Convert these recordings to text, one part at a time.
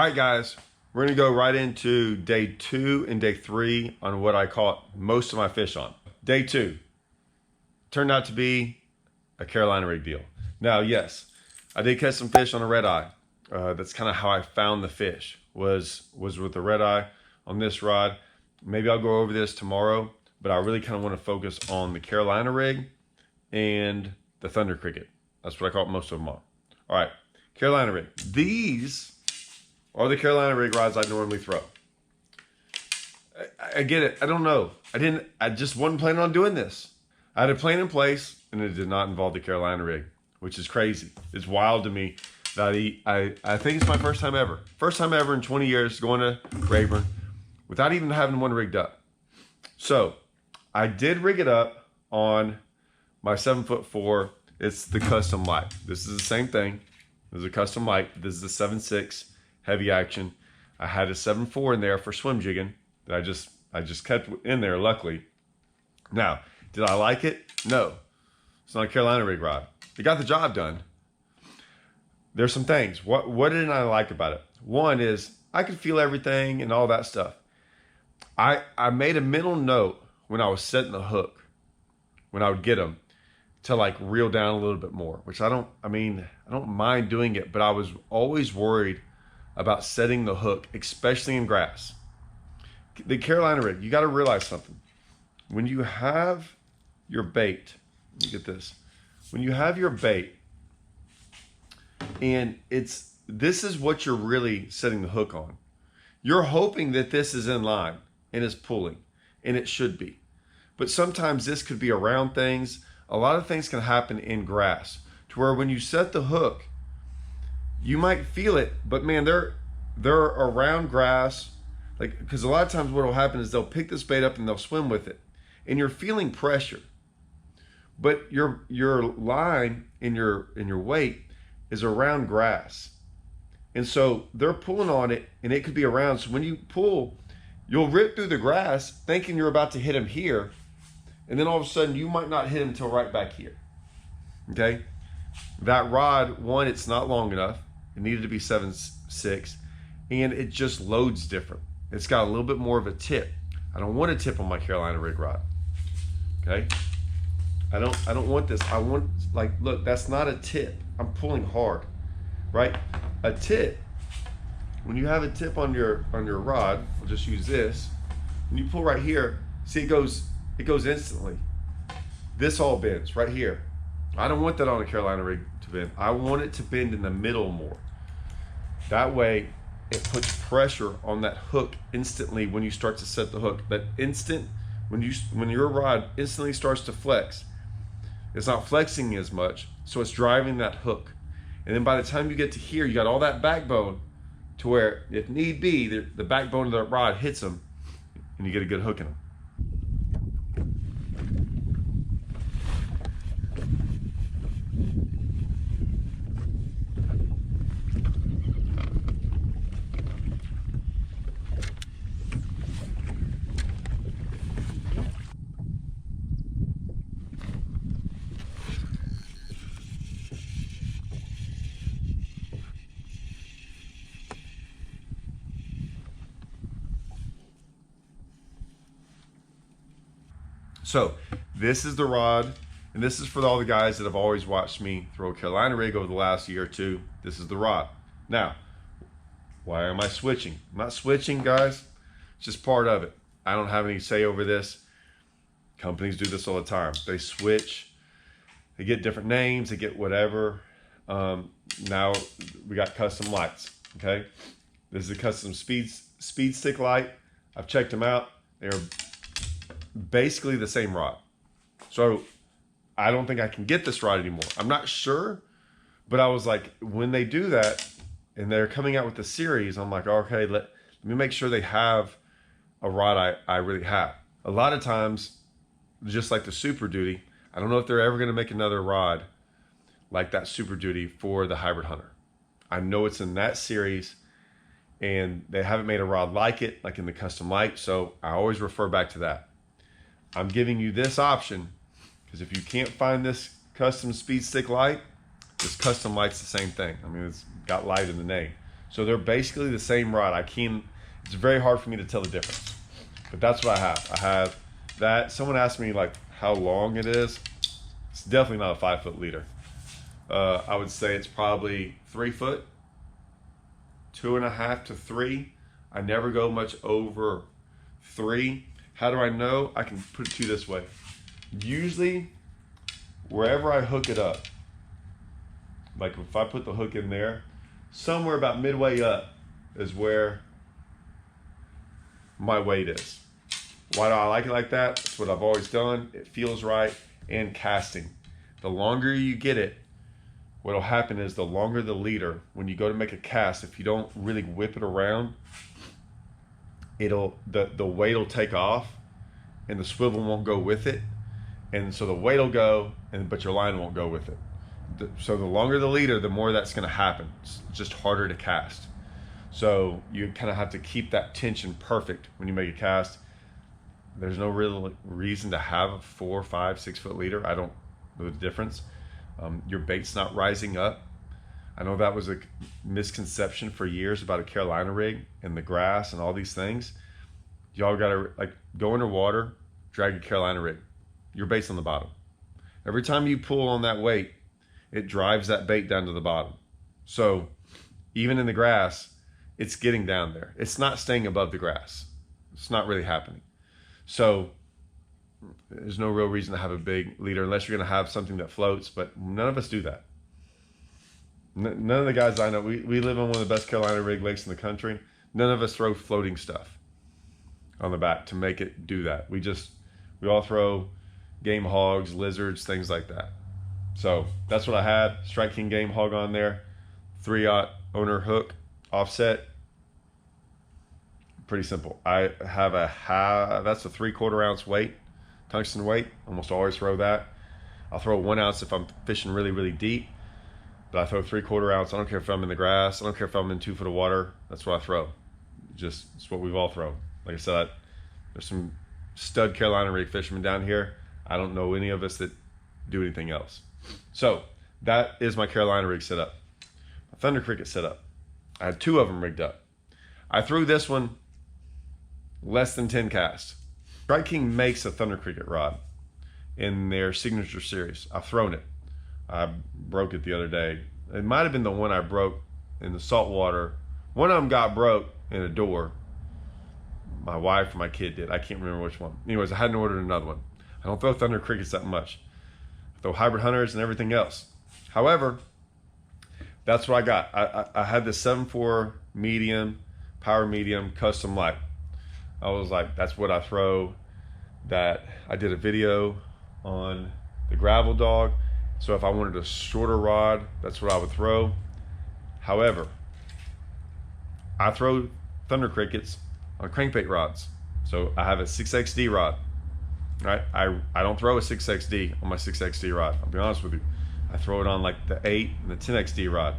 All right, guys, we're gonna go right into day 2 and day 3 on what I caught most of my fish on. Day 2 turned out to be a Carolina rig deal. Now, yes, I did catch some fish on a red eye. That's kind of how I found the fish, was with the red eye on this rod. Maybe I'll go over this tomorrow, but I really kind of want to focus on the Carolina rig and the Thunder Cricket. That's what I caught most of them on. All right, Carolina rig. These are the Carolina rig rods I normally throw. I get it. I don't know. I just wasn't planning on doing this. I had a plan in place, and it did not involve the Carolina rig, which is crazy. It's wild to me that I think it's my first time ever. First time ever in 20 years going to Rayburn without even having one rigged up. So I did rig it up on my 7'4". It's the custom light. This is the same thing. This is a custom light. This is the 7.6 heavy action. I had a 7.4 in there for swim jigging that I just kept in there, luckily. Now, did I like it? No. It's not a Carolina rig rod. It got the job done. There's some things. What didn't I like about it? One is I could feel everything and all that stuff. I made a mental note when I was setting the hook, when I would get them, to like reel down a little bit more, which I don't mind doing it, but I was always worried about setting the hook, especially in grass. The Carolina rig, you got to realize something. When you have your bait, you get this. When you have your bait, and this is what you're really setting the hook on. You're hoping that this is in line and is pulling, and it should be. But sometimes this could be around things. A lot of things can happen in grass to where when you set the hook, you might feel it, but man, they're around grass. Like, because a lot of times what will happen is they'll pick this bait up and they'll swim with it, and you're feeling pressure. But your line and your weight is around grass. And so they're pulling on it, and it could be around. So when you pull, you'll rip through the grass thinking you're about to hit him here. And then all of a sudden, you might not hit him until right back here. Okay? That rod, one, it's not long enough. It needed to be 7.6. And it just loads different. It's got a little bit more of a tip. I don't want a tip on my Carolina rig rod. Okay? I don't want this. I want, like, look, that's not a tip. I'm pulling hard, right? A tip, when you have a tip on your rod, I'll just use this. When you pull right here, see it goes instantly. This all bends right here. I don't want that on a Carolina rig to bend. I want it to bend in the middle more. That way, it puts pressure on that hook instantly when you start to set the hook. That instant, when your rod instantly starts to flex, it's not flexing as much, so it's driving that hook. And then by the time you get to here, you got all that backbone to where, if need be, the backbone of the rod hits them, and you get a good hook in them. So this is the rod, and this is for all the guys that have always watched me throw a Carolina rig over the last year or two. This is the rod. Now, why am I switching? I'm not switching, guys. It's just part of it. I don't have any say over this. Companies do this all the time. They switch. They get different names. They get whatever. Now we got custom lights. Okay, this is a custom speed stick light. I've checked them out. They're basically the same rod. So I don't think I can get this rod anymore. I'm not sure, but I was like, when they do that and they're coming out with the series, I'm like, okay, let me make sure they have a rod I really have. A lot of times, just like the Super Duty, I don't know if they're ever going to make another rod like that Super Duty for the Hybrid Hunter. I know it's in that series, and they haven't made a rod like it, like in the custom light, so I always refer back to that. I'm giving you this option because if you can't find this custom speed stick light, this custom light's the same thing. I mean, it's got light in the name. So they're basically the same rod. It's very hard for me to tell the difference. But that's what I have. I have that. Someone asked me like how long it is. It's definitely not a 5 foot leader. I would say it's probably 3 foot, 2.5 to 3. I never go much over 3. How do I know? I can put it to you this way. Usually, wherever I hook it up, like if I put the hook in there, somewhere about midway up is where my weight is. Why do I like it like that? It's what I've always done. It feels right. And casting. The longer you get it, what'll happen is the longer the leader, when you go to make a cast, if you don't really whip it around, the weight will take off and the swivel won't go with it. And so the weight will go, but your line won't go with it. So the longer the leader, the more that's going to happen. It's just harder to cast. So you kind of have to keep that tension perfect when you make a cast. There's no real reason to have a 4, 5, 6 foot leader. I don't know the difference. Your bait's not rising up. I know that was a misconception for years about a Carolina rig and the grass and all these things. Y'all gotta like go underwater, drag a Carolina rig. Your bait's on the bottom. Every time you pull on that weight, it drives that bait down to the bottom. So even in the grass, it's getting down there. It's not staying above the grass. It's not really happening. So there's no real reason to have a big leader unless you're going to have something that floats, but none of us do that. None of the guys I know, we live on one of the best Carolina rig lakes in the country. None of us throw floating stuff on the back to make it do that. We all throw game hogs, lizards, things like that. So that's what I had. Strike King game hog on there, 3/0 owner hook, offset. Pretty simple. I have that's a 3/4 ounce weight, tungsten weight. Almost always throw that. I'll throw 1 ounce if I'm fishing really, really deep, but I throw 3/4 ounce. I don't care if I'm in the grass. I don't care if I'm in 2 foot of water. That's what I throw. It's what we've all thrown. Like I said, there's some stud Carolina rig fishermen down here. I don't know any of us that do anything else. So that is my Carolina rig set up. My Thunder Cricket set up. I had 2 of them rigged up. I threw this one less than 10 casts. Strike King makes a Thunder Cricket rod in their signature series. I've thrown it. I broke it the other day. It might have been the one I broke in the salt water. One of them got broke in a door. My wife or my kid did. I can't remember which one. Anyways, I hadn't ordered another one. I don't throw Thunder Crickets that much. I throw hybrid hunters and everything else. However, that's what I got. I had the 7.4 medium, power medium, custom light. I was like, that's what I throw. That I did a video on the gravel dog. So if I wanted a shorter rod, that's what I would throw. However, I throw Thunder Crickets on crankbait rods. So I have a 6XD rod. Right? I don't throw a 6XD on my 6XD rod. I'll be honest with you. I throw it on like the 8 and the 10XD rod.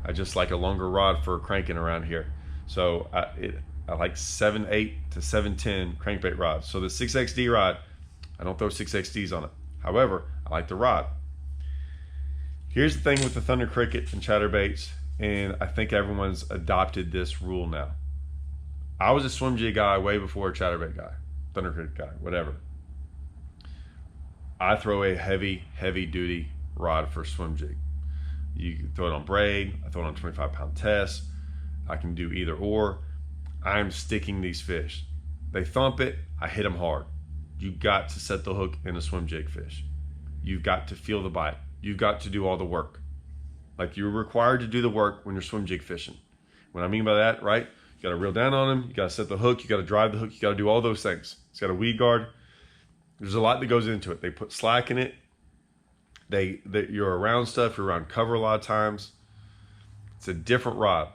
I just like a longer rod for cranking around here. So I like 7.8 to 7.10 crankbait rods. So the 6XD rod, I don't throw 6XDs on it. However, I like the rod. Here's the thing with the Thunder Cricket and chatterbaits, and I think everyone's adopted this rule now. I was a swim jig guy way before a chatterbait guy, Thunder Cricket guy, whatever. I throw a heavy duty rod for swim jig. You can throw it on braid, I throw it on 25-pound test. I can do either or. I'm sticking these fish. They thump it, I hit them hard. You got to set the hook in a swim jig fish. You've got to feel the bite. You've got to do all the work. Like you're required to do the work when you're swim jig fishing. What I mean by that, right? You got to reel down on them, you got to set the hook, you got to drive the hook, you got to do all those things. It's got a weed guard. There's a lot that goes into it. They put slack in it. You're around stuff, you're around cover a lot of times. It's a different rod.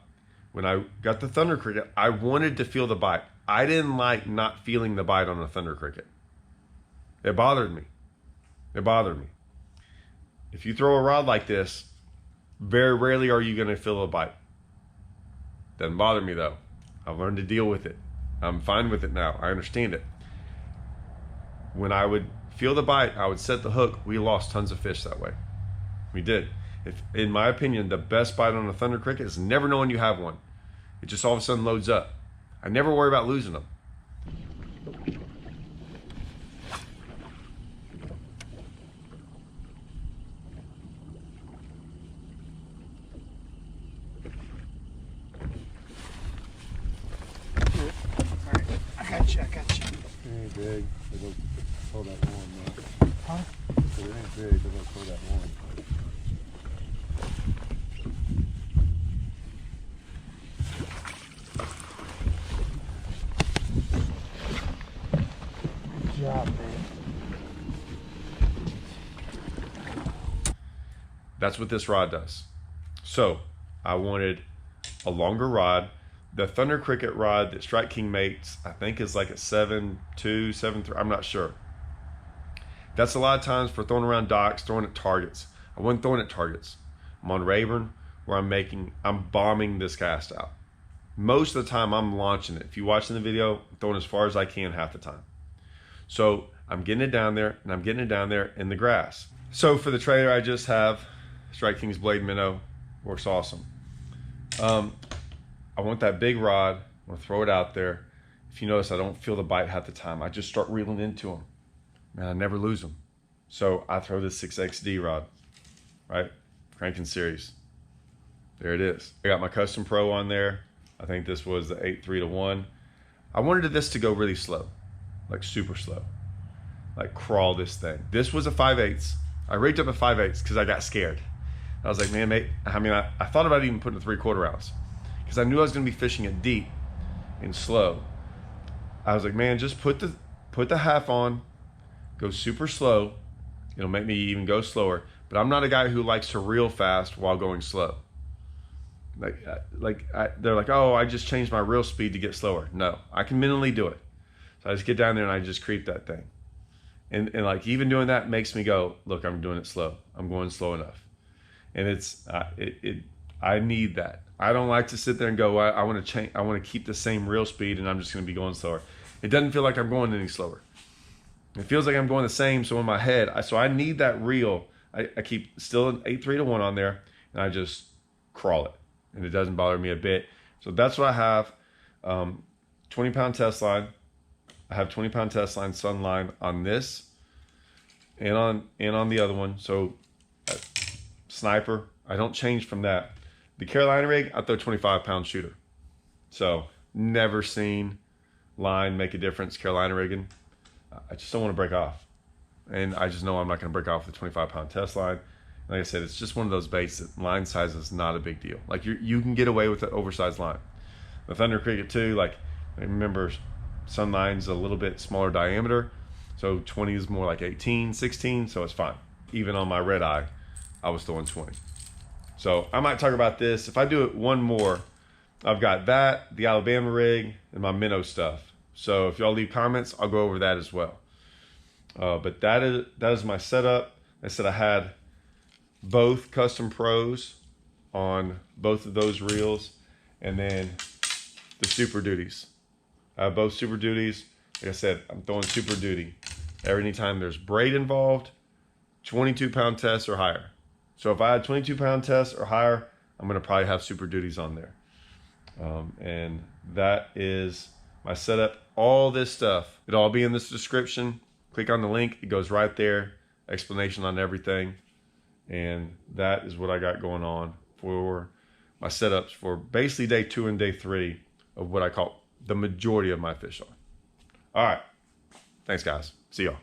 When I got the Thunder Cricket, I wanted to feel the bite. I didn't like not feeling the bite on a Thunder Cricket. It bothered me. It bothered me. If you throw a rod like this, very rarely are you going to feel a bite. Doesn't bother me though. I've learned to deal with it. I'm fine with it now. I understand it. When I would feel the bite, I would set the hook. We lost tons of fish that way. We did. In my opinion, the best bite on a Thunder Cricket is never knowing you have one. It just all of a sudden loads up. I never worry about losing them. I got you. It ain't big. They don't pull that one, man. Huh? So it ain't big. They don't pull that one. Good job, man. That's what this rod does. So I wanted a longer rod. The Thunder Cricket rod that Strike King makes, I think is like a 7.2, 7.3, I'm not sure. That's a lot of times for throwing around docks, throwing at targets. I wasn't throwing at targets. I'm on Rayburn where I'm bombing this cast out. Most of the time I'm launching it. If you're watching the video, I'm throwing as far as I can half the time. So I'm getting it down there, and I'm getting it down there in the grass. So for the trailer, I just have Strike King's Blade Minnow. Works awesome. I want that big rod. I'm gonna throw it out there. If you notice, I don't feel the bite half the time. I just start reeling into them. Man, I never lose them. So I throw this 6XD rod, right? Cranking series. There it is. I got my Custom Pro on there. I think this was the 8.3-1. I wanted this to go really slow, like super slow, like crawl this thing. This was a 5/8. I rigged up a 5/8 because I got scared. I was like, man, mate, I thought about even putting a 3/4 ounce because I knew I was going to be fishing it deep and slow. I was like, man, just put the half on, go super slow. It'll make me even go slower. But I'm not a guy who likes to reel fast while going slow. They're like, oh, I just changed my reel speed to get slower. No, I can mentally do it. So I just get down there and I just creep that thing. And like even doing that makes me go, look, I'm doing it slow. I'm going slow enough. And I need that. I don't like to sit there and go, I want to change. I want to keep the same reel speed and I'm just going to be going slower. It doesn't feel like I'm going any slower. It feels like I'm going the same. So in my head, I need that reel. I keep still an 8.3-1 on there and I just crawl it. And it doesn't bother me a bit. So that's what I have. 20-pound test line. I have 20-pound test line sun line on this and on the other one. So sniper, I don't change from that. The Carolina rig, I throw 25-pound shooter. So never seen line make a difference Carolina rigging. I just don't want to break off. And I just know I'm not going to break off the 25-pound test line. Like I said, it's just one of those baits that line size is not a big deal. Like you can get away with an oversized line. The Thunder Cricket too, like remember some lines a little bit smaller diameter. So 20 is more like 18, 16, so it's fine. Even on my red eye, I was throwing 20. So I might talk about this. If I do it one more, I've got that, the Alabama rig, and my minnow stuff. So if y'all leave comments, I'll go over that as well. But that is my setup. I said I had both Custom Pros on both of those reels, and then the Super Duties. I have both Super Duties. Like I said, I'm throwing Super Duty every time there's braid involved, 22-pound tests or higher. So if I had 22-pound tests or higher, I'm going to probably have Super Duties on there. And that is my setup. All this stuff, it'll all be in this description. Click on the link. It goes right there. Explanation on everything. And that is what I got going on for my setups for basically day 2 and day 3 of what I call the majority of my fish on. All right. Thanks, guys. See y'all.